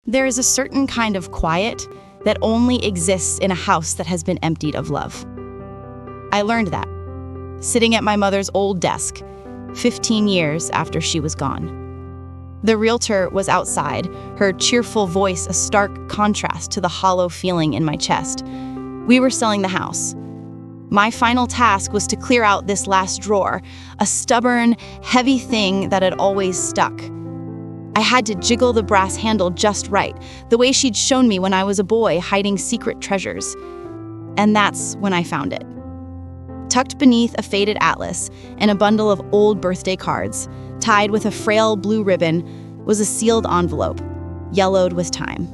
There is a certain kind of quiet that only exists in a house that has been emptied of love. I learned that, sitting at my mother's old desk, 15 years after she was gone. The realtor was outside, her cheerful voice a stark contrast to the hollow feeling in my chest. We were selling the house. My final task was to clear out this last drawer, a stubborn, heavy thing that had always stuck. I had to jiggle the brass handle just right, the way she'd shown me when I was a boy hiding secret treasures. And that's when I found it. Tucked beneath a faded atlas and a bundle of old birthday cards, tied with a frail blue ribbon, was a sealed envelope, yellowed with time.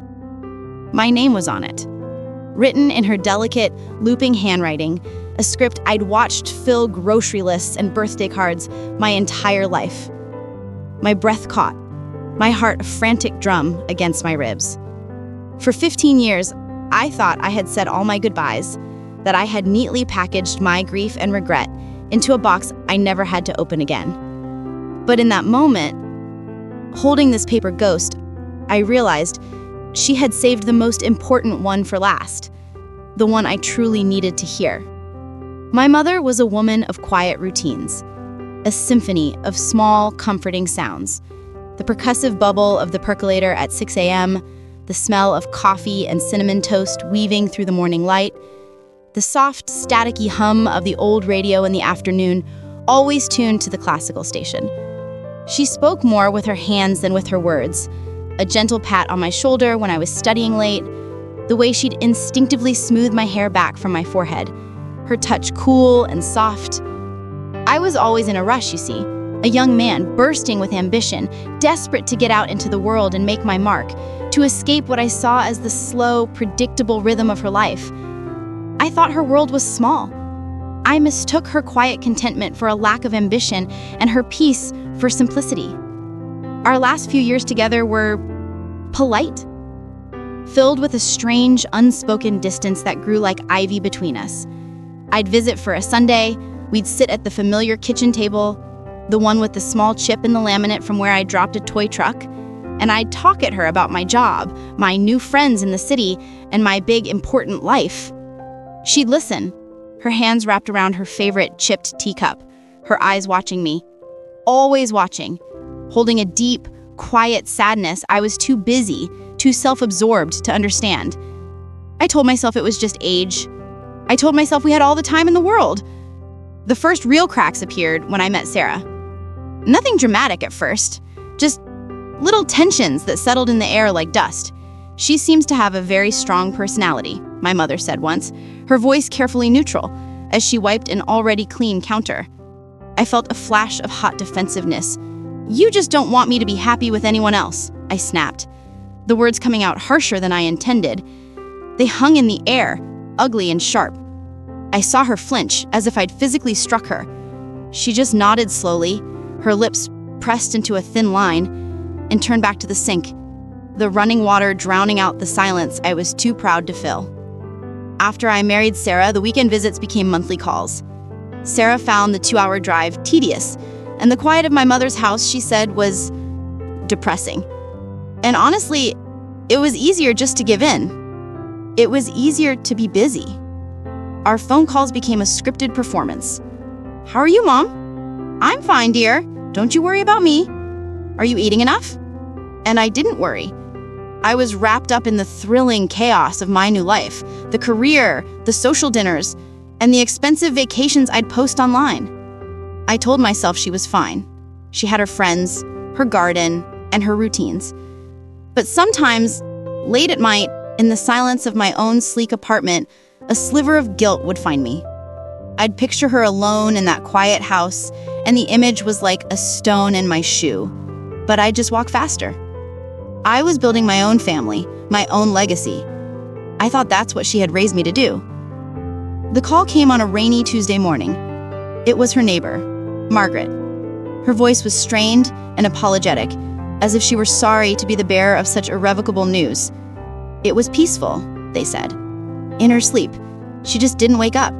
My name was on it, written in her delicate, looping handwriting, a script I'd watched fill grocery lists and birthday cards my entire life. My breath caught, my heart a frantic drum against my ribs. For 15 years, I thought I had said all my goodbyes, that I had neatly packaged my grief and regret into a box I never had to open again. But in that moment, holding this paper ghost, I realized she had saved the most important one for last, the one I truly needed to hear. My mother was a woman of quiet routines, a symphony of small, comforting sounds. The percussive bubble of the percolator at 6 a.m., the smell of coffee and cinnamon toast weaving through the morning light, the soft, staticky hum of the old radio in the afternoon, always tuned to the classical station. She spoke more with her hands than with her words, a gentle pat on my shoulder when I was studying late, the way she'd instinctively smooth my hair back from my forehead, her touch cool and soft. I was always in a rush, you see, a young man bursting with ambition, desperate to get out into the world and make my mark, to escape what I saw as the slow, predictable rhythm of her life. I thought her world was small. I mistook her quiet contentment for a lack of ambition and her peace for simplicity. Our last few years together were polite, filled with a strange, unspoken distance that grew like ivy between us. I'd visit for a Sunday, we'd sit at the familiar kitchen table, the one with the small chip in the laminate from where I dropped a toy truck, and I'd talk at her about my job, my new friends in the city, and my big, important life. She'd listen, her hands wrapped around her favorite chipped teacup, her eyes watching me, always watching, holding a deep, quiet sadness I was too busy, too self-absorbed to understand. I told myself it was just age. I told myself we had all the time in the world. The first real cracks appeared when I met Sarah. Nothing dramatic at first, just little tensions that settled in the air like dust. She seems to have a very strong personality, my mother said once, her voice carefully neutral, as she wiped an already clean counter. I felt a flash of hot defensiveness. "You just don't want me to be happy with anyone else," I snapped, the words coming out harsher than I intended. They hung in the air, ugly and sharp. I saw her flinch, as if I'd physically struck her. She just nodded slowly, her lips pressed into a thin line, and turned back to the sink, the running water drowning out the silence I was too proud to fill. After I married Sarah, the weekend visits became monthly calls. Sarah found the 2-hour drive tedious, and the quiet of my mother's house, she said, was depressing. And honestly, it was easier just to give in. It was easier to be busy. Our phone calls became a scripted performance. "How are you, Mom?" "I'm fine, dear. Don't you worry about me." "Are you eating enough?" And I didn't worry. I was wrapped up in the thrilling chaos of my new life, the career, the social dinners, and the expensive vacations I'd post online. I told myself she was fine. She had her friends, her garden, and her routines. But sometimes, late at night, in the silence of my own sleek apartment, a sliver of guilt would find me. I'd picture her alone in that quiet house, and the image was like a stone in my shoe. But I'd just walk faster. I was building my own family, my own legacy. I thought that's what she had raised me to do. The call came on a rainy Tuesday morning. It was her neighbor, Margaret. Her voice was strained and apologetic, as if she were sorry to be the bearer of such irrevocable news. It was peaceful, they said. In her sleep, she just didn't wake up.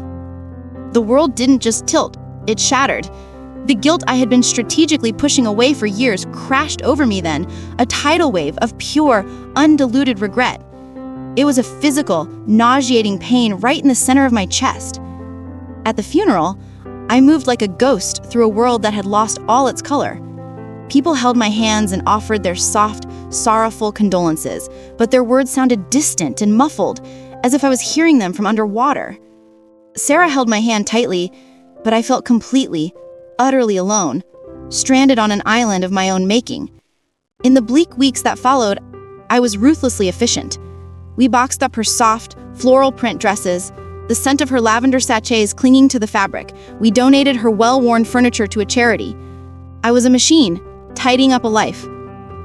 The world didn't just tilt, it shattered. The guilt I had been strategically pushing away for years crashed over me then, a tidal wave of pure, undiluted regret. It was a physical, nauseating pain right in the center of my chest. At the funeral, I moved like a ghost through a world that had lost all its color. People held my hands and offered their soft, sorrowful condolences, but their words sounded distant and muffled, as if I was hearing them from underwater. Sarah held my hand tightly, but I felt completely, utterly alone, stranded on an island of my own making. In the bleak weeks that followed, I was ruthlessly efficient. We boxed up her soft, floral print dresses, the scent of her lavender sachets clinging to the fabric. We donated her well-worn furniture to a charity. I was a machine, tidying up a life.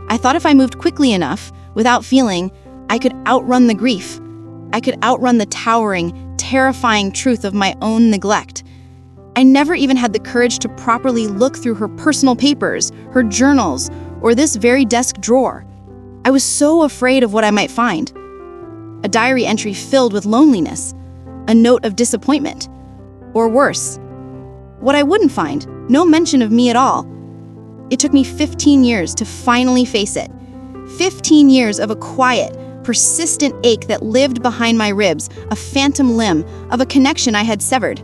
I thought if I moved quickly enough, without feeling, I could outrun the grief. I could outrun the towering, terrifying truth of my own neglect. I never even had the courage to properly look through her personal papers, her journals, or this very desk drawer. I was so afraid of what I might find. A diary entry filled with loneliness, a note of disappointment, or worse, what I wouldn't find, no mention of me at all. It took me 15 years to finally face it. 15 years of a quiet, persistent ache that lived behind my ribs, a phantom limb of a connection I had severed.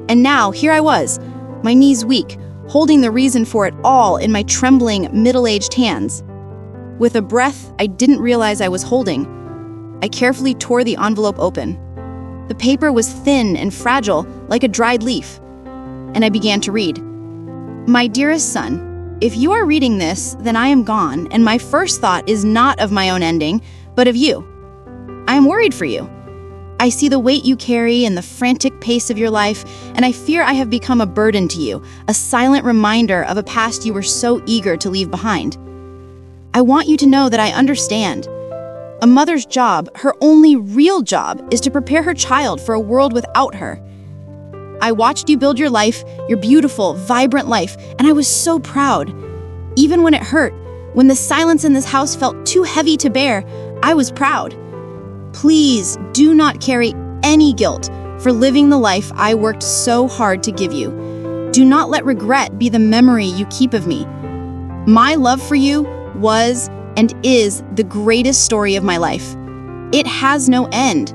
And now, here I was, my knees weak, holding the reason for it all in my trembling, middle-aged hands. With a breath I didn't realize I was holding, I carefully tore the envelope open. The paper was thin and fragile, like a dried leaf, and I began to read. My dearest son, if you are reading this, then I am gone, and my first thought is not of my own ending, but of you. I am worried for you. I see the weight you carry and the frantic pace of your life, and I fear I have become a burden to you, a silent reminder of a past you were so eager to leave behind. I want you to know that I understand. A mother's job, her only real job, is to prepare her child for a world without her. I watched you build your life, your beautiful, vibrant life, and I was so proud. Even when it hurt, when the silence in this house felt too heavy to bear, I was proud. Please do not carry any guilt for living the life I worked so hard to give you. Do not let regret be the memory you keep of me. My love for you was and is the greatest story of my life. It has no end.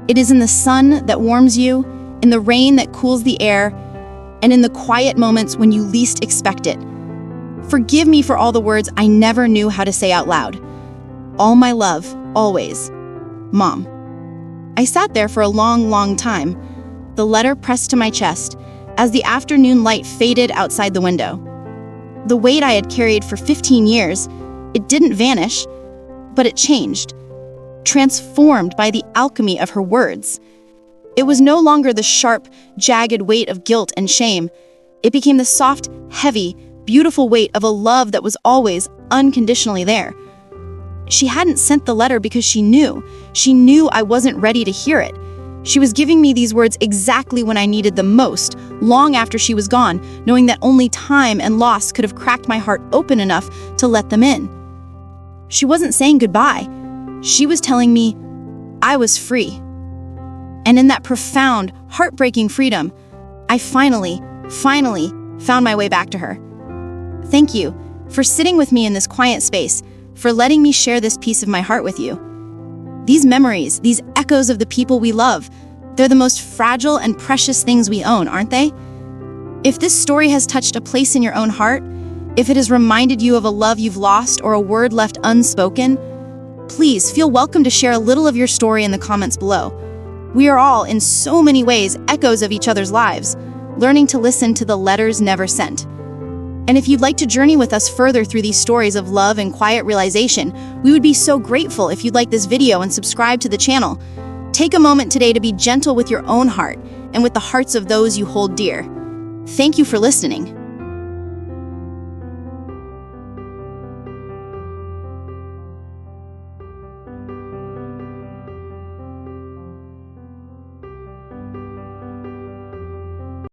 It is in the sun that warms you, in the rain that cools the air, and in the quiet moments when you least expect it. Forgive me for all the words I never knew how to say out loud. All my love, always. Mom. I sat there for a long, long time, the letter pressed to my chest, as the afternoon light faded outside the window. The weight I had carried for 15 years, it didn't vanish, but it changed, transformed by the alchemy of her words. It was no longer the sharp, jagged weight of guilt and shame. It became the soft, heavy, beautiful weight of a love that was always unconditionally there. She hadn't sent the letter because she knew. She knew I wasn't ready to hear it. She was giving me these words exactly when I needed them most, long after she was gone, knowing that only time and loss could have cracked my heart open enough to let them in. She wasn't saying goodbye. She was telling me I was free. And in that profound, heartbreaking freedom, I finally found my way back to her. Thank you for sitting with me in this quiet space, for letting me share this piece of my heart with you. These memories, these echoes of the people we love, they're the most fragile and precious things we own, aren't they? If this story has touched a place in your own heart, if it has reminded you of a love you've lost or a word left unspoken, please feel welcome to share a little of your story in the comments below. We are all, in so many ways, echoes of each other's lives, learning to listen to the letters never sent. And if you'd like to journey with us further through these stories of love and quiet realization, we would be so grateful if you'd like this video and subscribe to the channel. Take a moment today to be gentle with your own heart and with the hearts of those you hold dear. Thank you for listening.